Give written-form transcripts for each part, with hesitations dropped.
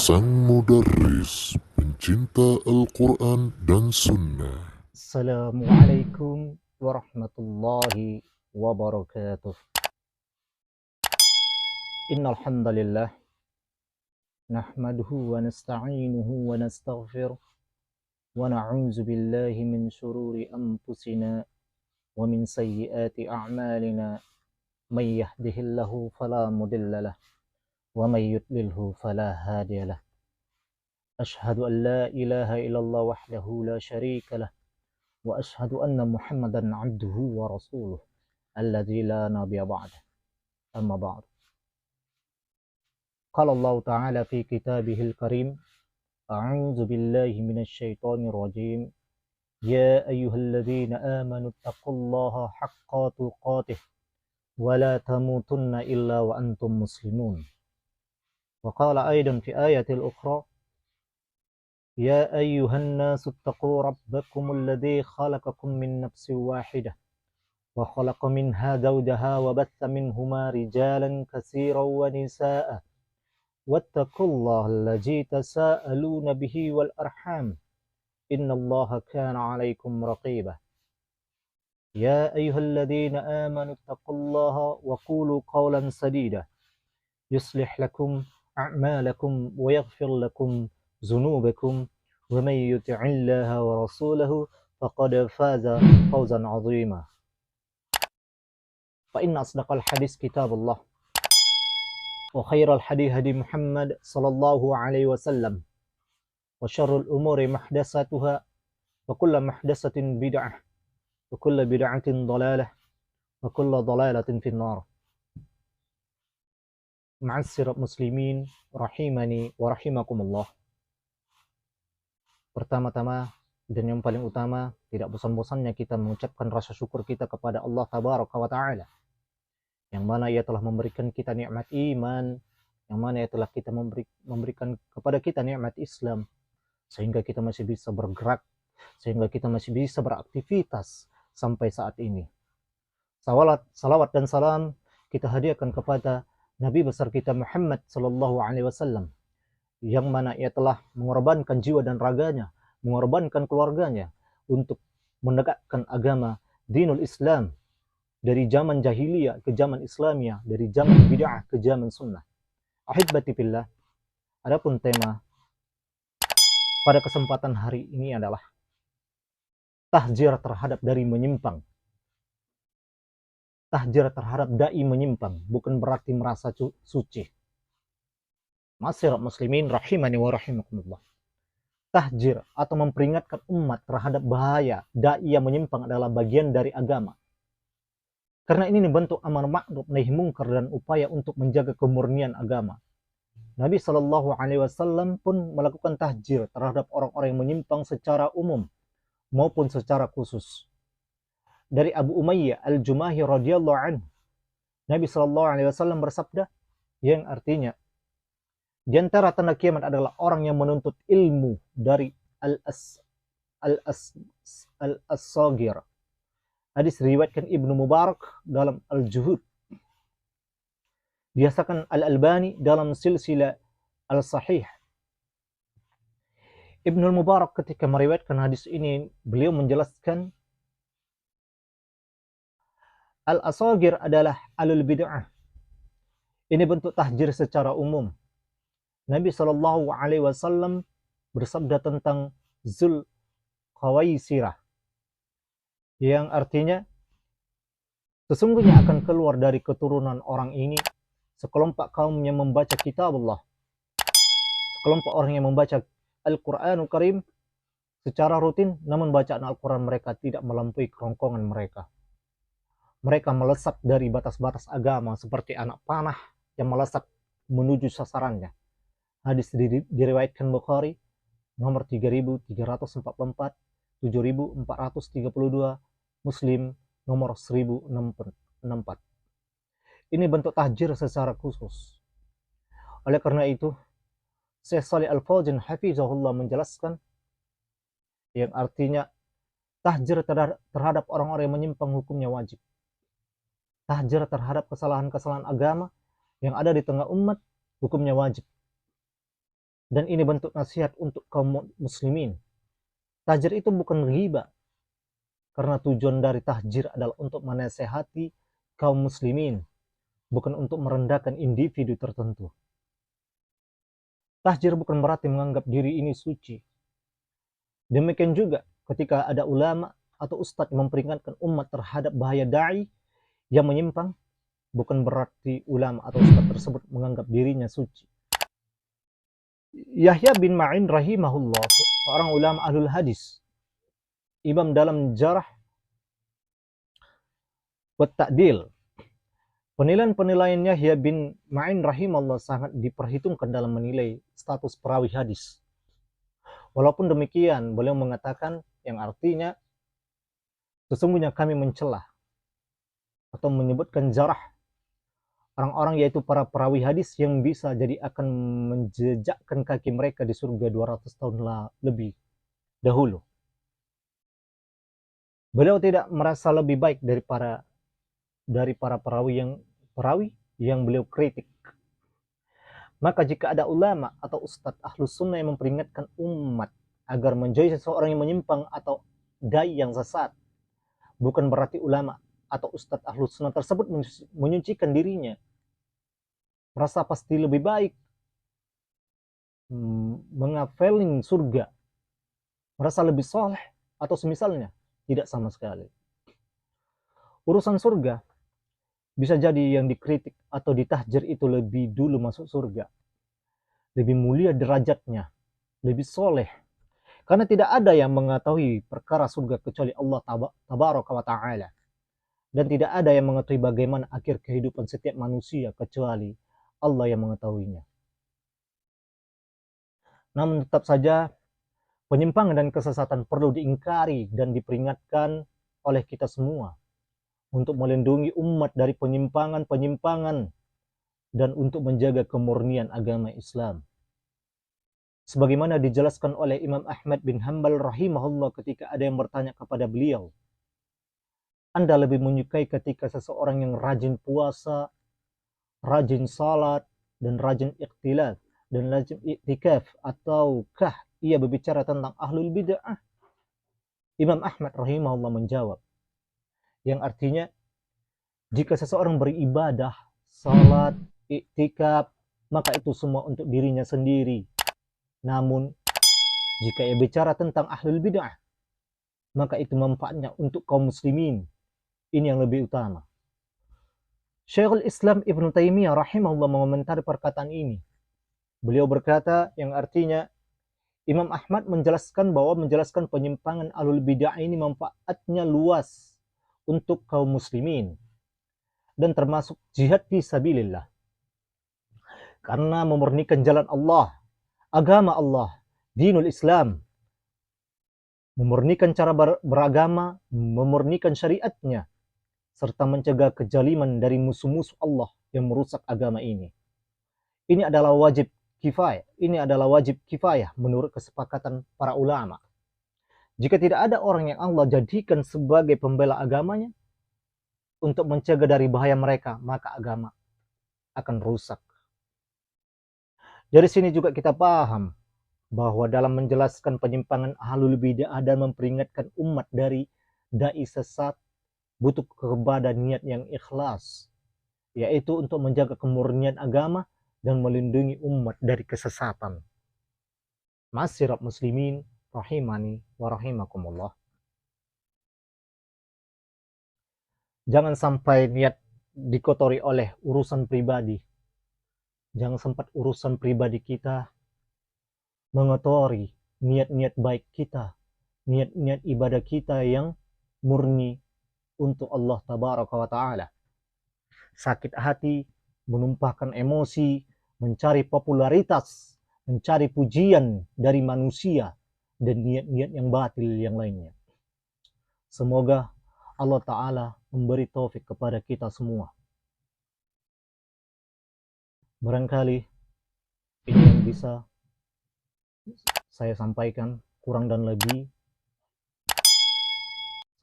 Sang Mudarris, pencinta Al-Quran dan Sunnah. Assalamualaikum warahmatullahi wabarakatuh. Innal hamdalillah nahmaduhu wa nasta'inuhu wa nastaghfiruh wa na'udzu billahi min shururi anfusina wa min sayyiati a'malina may yahdihillahu fala mudilla lahu wa may yudlilhu fala hadiya lahu. Ashhadu an la ilaha illallah wahdahu la syarika lahu wa ashhadu anna Muhammadan 'abduhu wa rasuluh alladzi la nabiyya ba'da. Amma ba'd. Qala Allah Ta'ala fi kitabihil karim, a'udzu billahi minasyaitonir rajim. Ya ayyuhalladzina amanu taqullaha haqqa tuqatih wa la tamutunna illa wa antum muslimun. Wa qala aidan fi ayatil ukhra, ya ayyuhan nasu taqu rabbakumul ladzi khalaqakum min nafsin wahidah wa khalaqa minha zawjaha wa batha minhuma rijalan katsiran wa nisaa'a واتقوا الله الذي تساءلون به والأرحام إن الله كان عليكم رقيبا يا أيها الذين آمنوا اتقوا الله وقولوا قولا سديدا يصلح لكم أعمالكم ويغفر لكم ذنوبكم ومن يطع الله ورسوله فقد فاز فوزا عظيما فإن أصدق الحديث كتاب الله وخير الحديث هدي محمد صلى الله عليه وسلم وشر الأمور محدثاتها وكل محدثة بدعة وكل بدعة ضلالة وكل ضلالة في النار. Ma'asyiral muslimin rahimani wa rahimakumullah. Pertama-tama dan yang paling utama, tidak bosan-bosannya kita mengucapkan rasa syukur kita kepada Allah Tabaraka wa Ta'ala, yang mana ia telah memberikan kita nikmat iman, yang mana ia telah kita memberikan kepada kita nikmat Islam, sehingga kita masih bisa bergerak, sehingga kita masih bisa beraktivitas sampai saat ini. Salawat dan salam kita hadiahkan kepada Nabi besar kita Muhammad sallallahu alaihi wasallam, yang mana ia telah mengorbankan jiwa dan raganya, mengorbankan keluarganya untuk menegakkan agama dinul Islam, dari zaman jahiliyah ke zaman Islamiyah, dari zaman bid'ah ke zaman sunnah. Ahibati fillah, adapun tema pada kesempatan hari ini adalah tahdzir terhadap dari menyimpang. Tahdzir terhadap dai menyimpang bukan berarti merasa suci. Ma'asyiral muslimin rahimani wa rahimakumullah. Tahdzir atau memperingatkan umat terhadap bahaya dai yang menyimpang adalah bagian dari agama. Karena ini bentuk amar ma'ruf nahi mungkar dan upaya untuk menjaga kemurnian agama. Nabi Shallallahu Alaihi Wasallam pun melakukan tahdzir terhadap orang-orang yang menyimpang secara umum maupun secara khusus. Dari Abu Umayyah Al-Jumahi radhiyallahu anhu, Nabi Shallallahu Alaihi Wasallam bersabda, yang artinya, di antara tanda kiamat adalah orang yang menuntut ilmu dari al-as-sagir. Hadis riwayatkan Ibnu Mubarak dalam Al-Juhud. Biasakan Al-Albani dalam silsilah Al-Sahih. Ibnu Mubarak ketika meriwayatkan hadis ini, beliau menjelaskan Al-Asagir adalah alul bid'ah. Ini bentuk tahdzir secara umum. Nabi Shallallahu Alaihi Wasallam bersabda tentang Zul Khawaisirah, yang artinya sesungguhnya akan keluar dari keturunan orang ini sekelompok kaum yang membaca kitab Allah, sekelompok orang yang membaca Al-Quranul Karim secara rutin, namun bacaan Al-Quran mereka tidak melampaui kerongkongan mereka. Mereka melesat dari batas-batas agama seperti anak panah yang melesat menuju sasarannya. Hadis diriwayatkan Bukhari nomor 3344, 7432, Muslim nomor 1064. Ini bentuk tahdzir secara khusus. Oleh karena itu, Syekh Shalih Al-Fauzan hafizahullah menjelaskan, yang artinya tahdzir terhadap orang-orang yang menyimpang hukumnya wajib. Tahdzir terhadap kesalahan-kesalahan agama yang ada di tengah umat hukumnya wajib. Dan ini bentuk nasihat untuk kaum muslimin. Tahjir itu bukan ghibah, karena tujuan dari tahjir adalah untuk menasehati kaum muslimin, bukan untuk merendahkan individu tertentu. Tahjir bukan berarti menganggap diri ini suci. Demikian juga ketika ada ulama atau ustadz memperingatkan umat terhadap bahaya da'i yang menyimpang, bukan berarti ulama atau ustadz tersebut menganggap dirinya suci. Yahya bin Ma'in rahimahullah, seorang ulama ahlul hadis, imam dalam jarh wa ta'dil. Penilaian Yahya bin Ma'in rahimahullah sangat diperhitungkan dalam menilai status perawi hadis. Walaupun demikian, beliau mengatakan yang artinya sesungguhnya kami mencela atau menyebutkan jarh orang-orang, yaitu para perawi hadis yang bisa jadi akan menjejakkan kaki mereka di surga 200 tahun lebih dahulu. Beliau tidak merasa lebih baik dari para perawi yang beliau kritik. Maka jika ada ulama atau ustadz ahlus sunnah yang memperingatkan umat agar menjauhi seseorang yang menyimpang atau dai yang sesat, bukan berarti ulama atau ustadz ahlus sunnah tersebut menyucikan dirinya, merasa pasti lebih baik, mengafelin surga, merasa lebih soleh atau semisalnya. Tidak sama sekali. Urusan surga bisa jadi yang dikritik atau ditahjir itu lebih dulu masuk surga, lebih mulia derajatnya, lebih soleh, karena tidak ada yang mengetahui perkara surga kecuali Allah tabaraka wa ta'ala, dan tidak ada yang mengetahui bagaimana akhir kehidupan setiap manusia kecuali Allah yang mengetahuinya. Namun tetap saja penyimpangan dan kesesatan perlu diingkari dan diperingatkan oleh kita semua untuk melindungi umat dari penyimpangan-penyimpangan dan untuk menjaga kemurnian agama Islam. Sebagaimana dijelaskan oleh Imam Ahmad bin Hanbal rahimahullah ketika ada yang bertanya kepada beliau, Anda lebih menyukai ketika seseorang yang rajin puasa, rajin salat, dan rajin ikhtilaf, dan rajin iktikaf, ataukah ia berbicara tentang ahlul bid'ah? Imam Ahmad rahimahullah menjawab, yang artinya, jika seseorang beribadah, salat, iktikaf, maka itu semua untuk dirinya sendiri. Namun, jika ia bicara tentang ahlul bid'ah, maka itu manfaatnya untuk kaum muslimin. Ini yang lebih utama. Syekhul Islam Ibn Taimiyah rahimahullah mengomentari perkataan ini. Beliau berkata, yang artinya, Imam Ahmad menjelaskan bahwa menjelaskan penyimpangan ahlul bid'ah ini manfaatnya luas untuk kaum muslimin dan termasuk jihad fi sabilillah. Karena memurnikan jalan Allah, agama Allah, dinul Islam, memurnikan cara beragama, memurnikan syariatnya, serta mencegah kejaliman dari musuh-musuh Allah yang merusak agama ini. Ini adalah wajib kifayah menurut kesepakatan para ulama. Jika tidak ada orang yang Allah jadikan sebagai pembela agamanya untuk mencegah dari bahaya mereka, maka agama akan rusak. Dari sini juga kita paham bahwa dalam menjelaskan penyimpangan ahlul bid'ah dan memperingatkan umat dari dai sesat, butuh kepada niat yang ikhlas, yaitu untuk menjaga kemurnian agama dan melindungi umat dari kesesatan. Ma'asyiral muslimin rahimani wa rahimakumullah. Jangan sampai niat dikotori oleh urusan pribadi. Jangan sampai urusan pribadi kita mengotori niat-niat baik kita, niat-niat ibadah kita yang murni untuk Allah tabaraka wa ta'ala. Sakit hati, menumpahkan emosi, mencari popularitas, mencari pujian dari manusia, dan niat-niat yang batil yang lainnya. Semoga Allah Ta'ala memberi taufik kepada kita semua. Barangkali ini yang bisa saya sampaikan, kurang dan lebih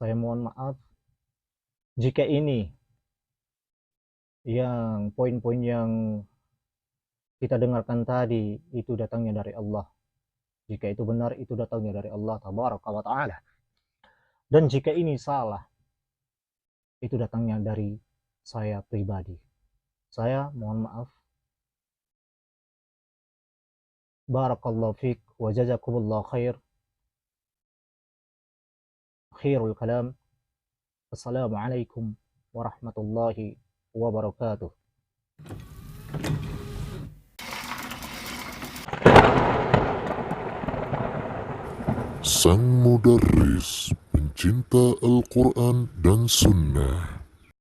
saya mohon maaf jika ini yang poin-poin yang kita dengarkan tadi itu datangnya dari Allah. Jika itu benar, itu datangnya dari Allah Tabaraka wa Ta'ala. Dan jika ini salah, itu datangnya dari saya pribadi. Saya mohon maaf. Barakallahu fiik wa jazakumullahu khair. Khairul kalam. Assalamualaikum warahmatullahi wabarakatuh. Sang Mudarris, pencinta Al-Quran dan Sunnah.